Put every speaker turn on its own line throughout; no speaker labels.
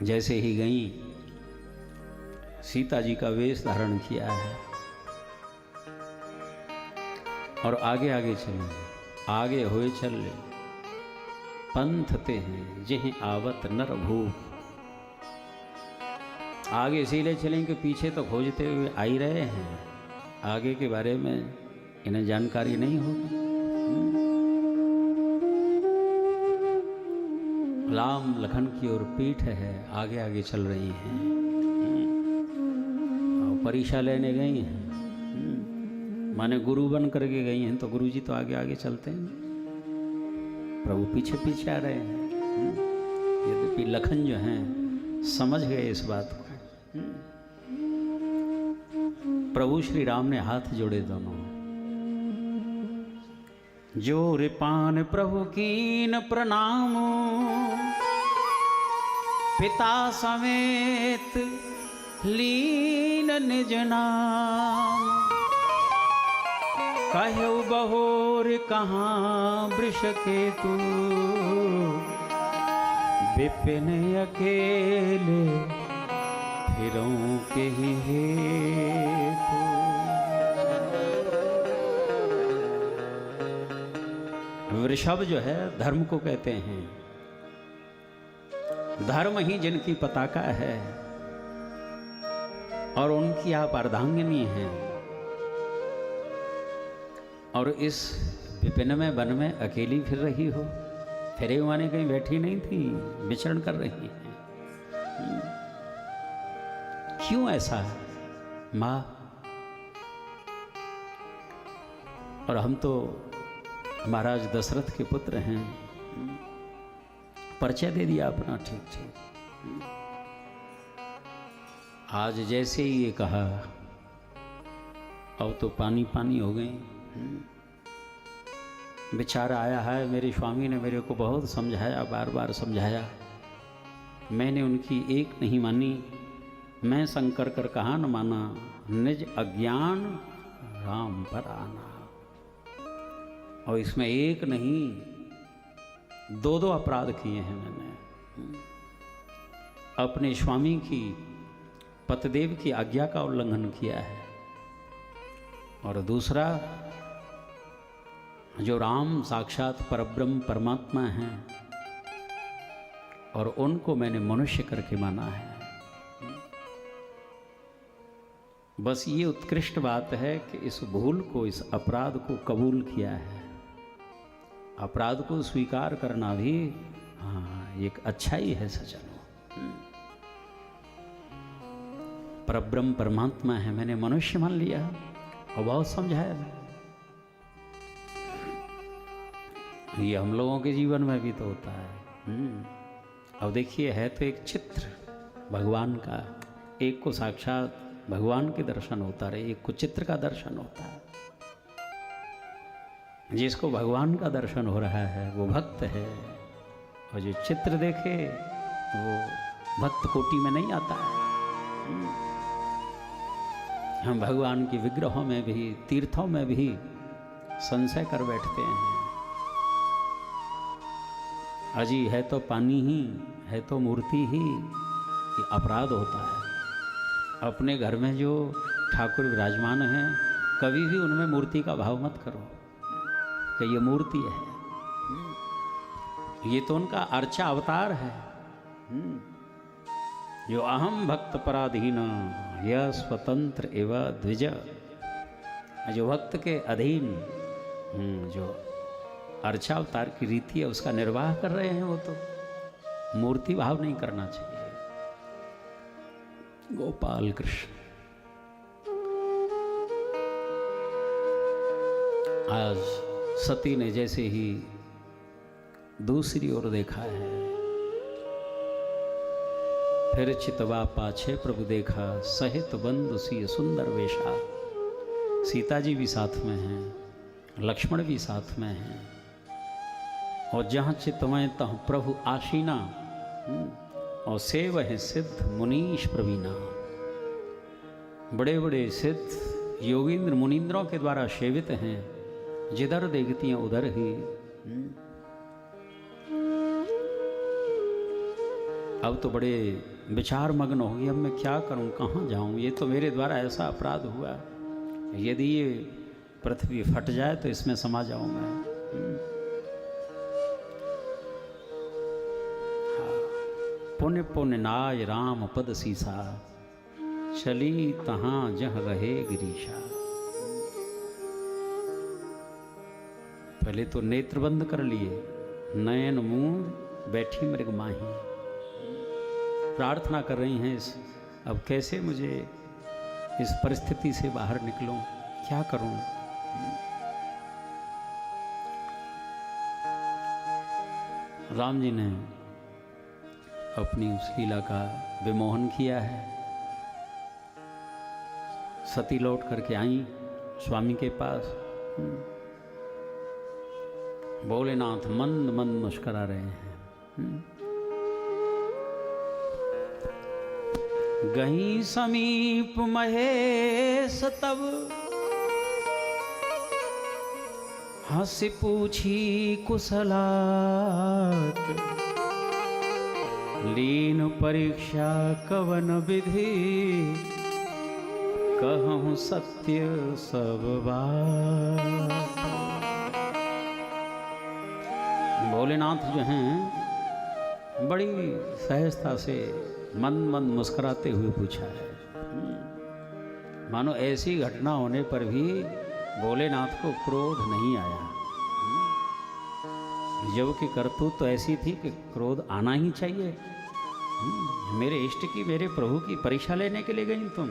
जैसे ही गई सीता जी का वेश धारण किया है और आगे आगे चले, आगे हुए चल पंथ ते हैं जिह आवत नर भूप। आगे इसीलिए चलेंगे, पीछे तो खोजते हुए आ ही रहे हैं, आगे के बारे में इन्हें जानकारी नहीं होगी। राम लखन की ओर पीठ है, आगे आगे चल रही हैं और परीक्षा लेने गई हैं। माने गुरु बन करके गई हैं, तो गुरु जी तो आगे आगे चलते हैं, प्रभु पीछे पीछे आ रहे हैं। यद्यपि लखन जो हैं समझ गए इस बात को। प्रभु श्री राम ने हाथ जोड़े दोनों, जो रिपान प्रभु कीन प्रणाम, पिता समेत लीन निज नाम। कहु बहोर कहाँ वृष केतु, विपिन अकेले फिरों के ही हेतु। वृषभ जो है धर्म को कहते हैं, धर्म ही जिनकी पताका है और उनकी आप अर्धांगिनी हैं। और इस विपिन में वन में अकेली फिर रही हो, फिरे माने कहीं बैठी नहीं थी, विचरण कर रही है। क्यों ऐसा माँ? और हम तो महाराज दशरथ के पुत्र हैं, परिचय दे दिया अपना ठीक ठीक। आज जैसे ही ये कहा अब तो पानी पानी हो गई। बेचारा आया है, मेरे स्वामी ने मेरे को बहुत समझाया, बार बार समझाया, मैंने उनकी एक नहीं मानी। मैं शंकर कर कहा न माना, निज अज्ञान राम पर आना। और इसमें एक नहीं दो दो अपराध किए हैं मैंने। अपने स्वामी की, पतिदेव की आज्ञा का उल्लंघन किया है, और दूसरा जो राम साक्षात परब्रह्म परमात्मा हैं और उनको मैंने मनुष्य करके माना है। बस ये उत्कृष्ट बात है कि इस भूल को, इस अपराध को कबूल किया है। अपराध को स्वीकार करना भी एक अच्छाई है सज्जनों। परब्रह्म परमात्मा है, मैंने मनुष्य मान लिया और बहुत समझाया। ये हम लोगों के जीवन में भी तो होता है। अब देखिए, है तो एक चित्र भगवान का, एक को साक्षात भगवान के दर्शन होता रहे, एक को चित्र का दर्शन होता है। जिसको भगवान का दर्शन हो रहा है वो भक्त है, और जो चित्र देखे वो भक्त कोटि में नहीं आता है। हम भगवान के विग्रहों में भी, तीर्थों में भी संशय कर बैठते हैं। अजी है तो पानी ही, है तो मूर्ति ही, ये अपराध होता है। अपने घर में जो ठाकुर विराजमान हैं, कभी भी उनमें मूर्ति का भाव मत करो कि ये मूर्ति है। ये तो उनका अर्चा अवतार है। जो अहम भक्त पराधीन यह स्वतंत्र एवं द्विज, जो भक्त के अधीन जो अर्चा अवतार की रीति है उसका निर्वाह कर रहे हैं, वो तो मूर्ति भाव नहीं करना चाहिए। गोपाल कृष्ण। आज सती ने जैसे ही दूसरी ओर देखा है, फिर चितवा पाछे प्रभु देखा, सहित बंधु सी सुंदर वेशा। सीता जी भी साथ में हैं, लक्ष्मण भी साथ में हैं, और जहाँ चितवै तहाँ प्रभु आशीना, और सेव है सिद्ध मुनीश प्रवीणा। बड़े बड़े सिद्ध योगींद्र मुनींद्रों के द्वारा सेवित हैं, जिधर देखती हैं उधर ही। अब तो बड़े विचार मग्न हो गई, अब मैं क्या करूं, कहाँ जाऊं, ये तो मेरे द्वारा ऐसा अपराध हुआ, यदि ये पृथ्वी फट जाए तो इसमें समा जाऊं मैं। पुण्य पुण्य नाय राम पद सीसा, चली तहां जह रहे गिरीशा। पहले तो नेत्र बंद कर लिए, नयन मूंद बैठी मृग माही, प्रार्थना कर रही हैं अब कैसे मुझे इस परिस्थिति से बाहर निकलूं, क्या करूं। राम जी ने अपनी उस लीला का विमोहन किया है। सती लौट करके आई स्वामी के पास, भोलेनाथ मंद मंद मुस्कुरा रहे हैं। गहीं समीप महेश तब, हंसी पूछी कुशलात, लीन परीक्षा कवन विधि, कहूँ सत्य सब बात। भोलेनाथ जो हैं बड़ी सहजता से मंद मंद मुस्कुराते हुए पूछा है। मानो ऐसी घटना होने पर भी भोलेनाथ को क्रोध नहीं आया, जबकि करतूत तो ऐसी थी कि क्रोध आना ही चाहिए। मेरे इष्ट की, मेरे प्रभु की परीक्षा लेने के लिए गई तुम,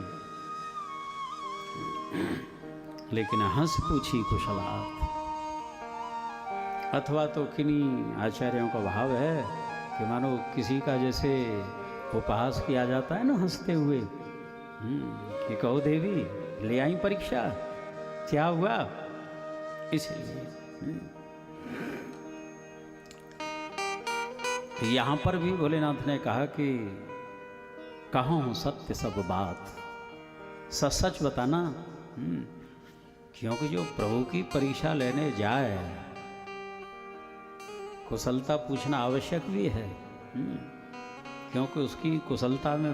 लेकिन हंस पूछी कुशलात। अथवा तो किन्हीं आचार्यों का भाव है कि मानो किसी का जैसे उपहास किया जाता है ना हंसते हुए, कि कहो देवी ले आई परीक्षा, क्या हुआ, इसलिए। यहाँ पर भी भोलेनाथ ने कहा कि कहूँ सत्य सब बात, सच सच बताना, क्योंकि जो प्रभु की परीक्षा लेने जाए कुशलता पूछना आवश्यक भी है, क्योंकि उसकी कुशलता में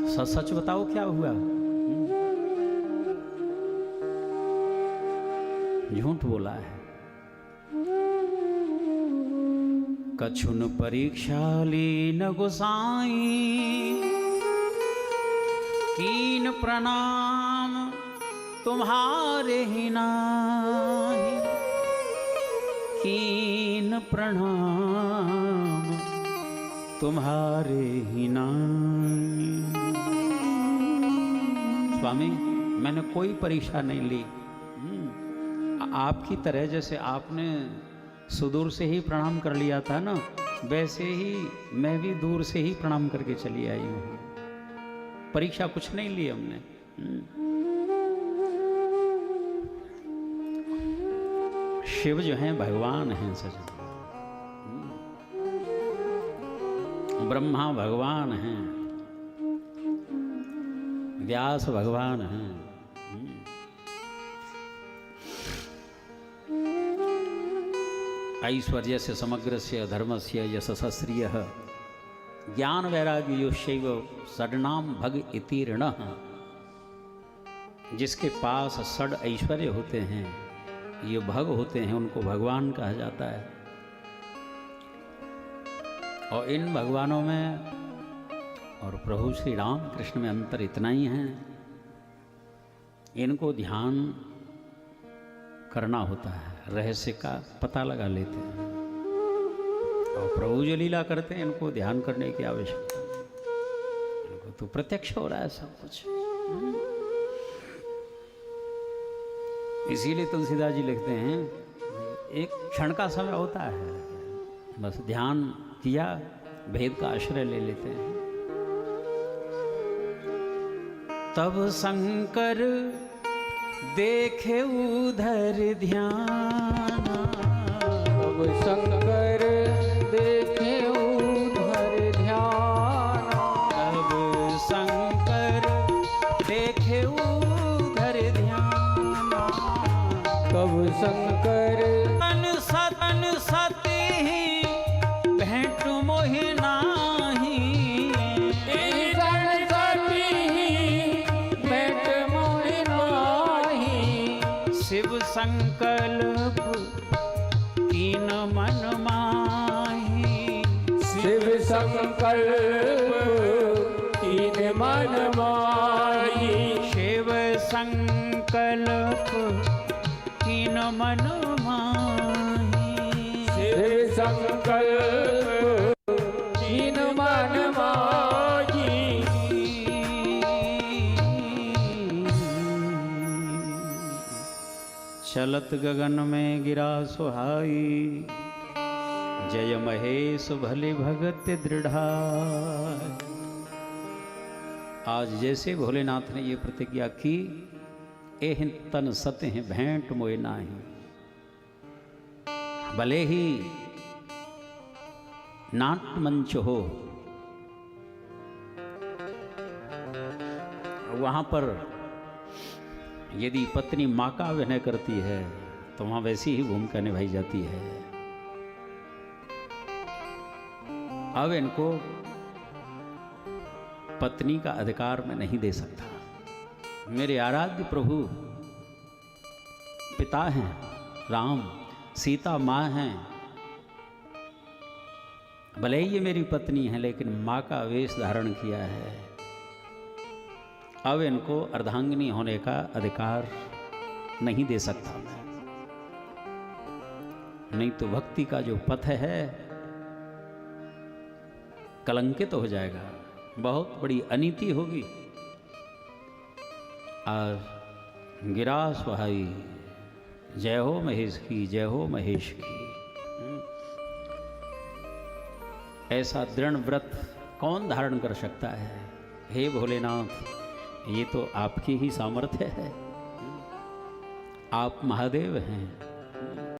सच सच बताओ क्या हुआ, झूठ बोला है। कछुन परीक्षा लीन गोसाई, कीन प्रणाम तुम्हारे ही नाहीं, कीन प्रणाम तुम्हारे ही नाहीं। स्वामी मैंने कोई परीक्षा नहीं ली, आपकी तरह जैसे आपने सुदूर से ही प्रणाम कर लिया था ना, वैसे ही मैं भी दूर से ही प्रणाम करके चली आई हूँ। परीक्षा कुछ नहीं ली हमने। शिव जो हैं भगवान हैं सच, ब्रह्मा भगवान हैं, व्यास भगवान हैं। ऐश्वर्य से समग्र से धर्म से यशस्रिय ज्ञान वैराग्य योशैव षड्नाम भग इति ऋणः। जिसके पास षड ऐश्वर्य होते हैं, ये भग होते हैं, उनको भगवान कहा जाता है। और इन भगवानों में और प्रभु श्री राम कृष्ण में अंतर इतना ही है, इनको ध्यान करना होता है, रहस्य का पता लगा लेते हैं। और प्रभु जो लीला करते हैं इनको ध्यान करने की आवश्यकता नहीं, इनको तो प्रत्यक्ष हो रहा है सब कुछ। इसीलिए तुलसीदास जी लिखते हैं, एक क्षण का समय होता है, बस ध्यान किया, भेद का आश्रय ले लेते हैं। तब शंकर देखे उधर ध्यान,
तब शंकर देखे उधर ध्यान,
तब शंकर देखे उधर ध्यान,
तब शंकर
तन सत संकल्प कीन मन माही।
शिव संकल्प कीन मन माही।
शिव संकल्प कीन मन माही।
शिव संकल्प कीन मन माही।
चलत गगन में गिरा सुहाई, जय महेश भले भगत दृढ़ाई। आज जैसे भोलेनाथ ने ये प्रतिज्ञा की, एह तन सत हैं भेंट मोए नाही। भले ही नाट्य मंच हो, वहां पर यदि पत्नी माँ का अभिनय करती है तो वहां वैसी ही भूमिका निभाई जाती है। अब इनको पत्नी का अधिकार मैं नहीं दे सकता। मेरे आराध्य प्रभु पिता हैं राम, सीता माँ हैं। भले ही ये मेरी पत्नी है लेकिन माँ का वेश धारण किया है। अब इनको अर्धांगिनी होने का अधिकार नहीं दे सकता मैं, नहीं तो भक्ति का जो पथ है कलंकित हो जाएगा, बहुत बड़ी अनीति होगी। और गिरा सुहाई, जय हो महेश की, जय हो महेश की। ऐसा दृढ़ व्रत कौन धारण कर सकता है? हे भोलेनाथ, ये तो आपकी ही सामर्थ्य है। आप महादेव हैं।